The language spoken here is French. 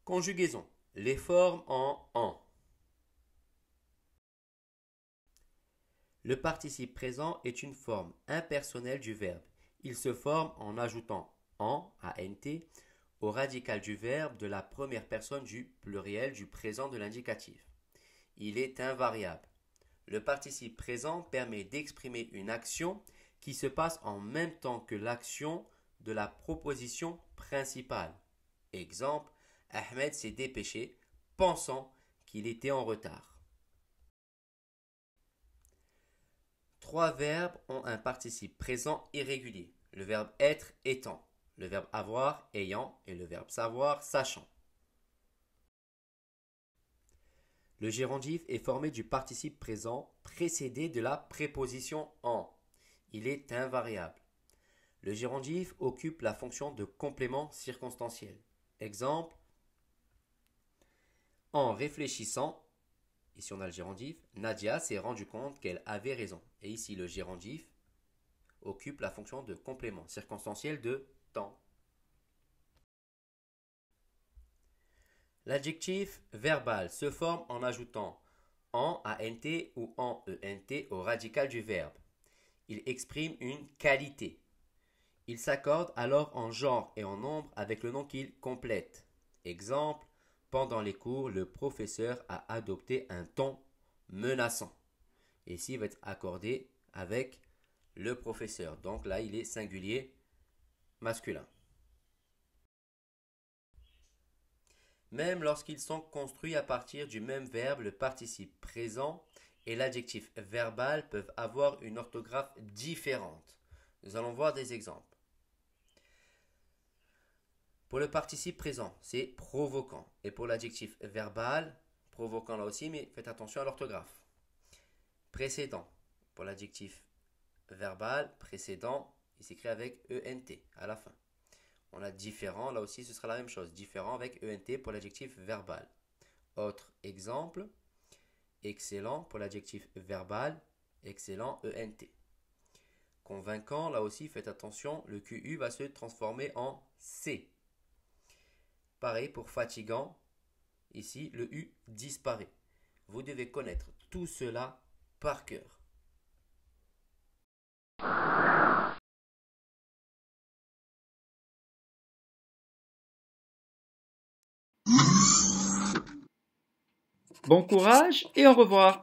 Conjugaison. Les formes en. Le participe présent est une forme impersonnelle du verbe. Il se forme en ajoutant en, ant, au radical du verbe de la première personne du pluriel du présent de l'indicatif. Il est invariable. Le participe présent permet d'exprimer une action qui se passe en même temps que l'action de la proposition principale. Exemple, Ahmed s'est dépêché, pensant qu'il était en retard. Trois verbes ont un participe présent irrégulier. Le verbe être étant, le verbe avoir ayant et le verbe savoir sachant. Le gérondif est formé du participe présent précédé de la préposition en. Il est invariable. Le gérondif occupe la fonction de complément circonstanciel. Exemple, en réfléchissant, ici on a le gérondif, Nadia s'est rendu compte qu'elle avait raison. Et ici le gérondif occupe la fonction de complément circonstanciel de temps. L'adjectif verbal se forme en ajoutant en ant ou en ent au radical du verbe. Il exprime une qualité. Il s'accorde alors en genre et en nombre avec le nom qu'il complète. Exemple, pendant les cours, le professeur a adopté un ton menaçant. Et ici, il va être accordé avec le professeur. Donc là, il est singulier masculin. Même lorsqu'ils sont construits à partir du même verbe, le participe présent et l'adjectif verbal peuvent avoir une orthographe différente. Nous allons voir des exemples. Pour le participe présent, c'est provoquant. Et pour l'adjectif verbal, provoquant là aussi, mais faites attention à l'orthographe. Précédent. Pour l'adjectif verbal, précédent, il s'écrit avec ENT à la fin. On a différent, là aussi ce sera la même chose. Différent avec ENT pour l'adjectif verbal. Autre exemple, excellent pour l'adjectif verbal, excellent ENT. Convaincant, là aussi faites attention, le QU va se transformer en C. Pareil pour fatigant, ici le U disparaît. Vous devez connaître tout cela par cœur. Bon courage et au revoir.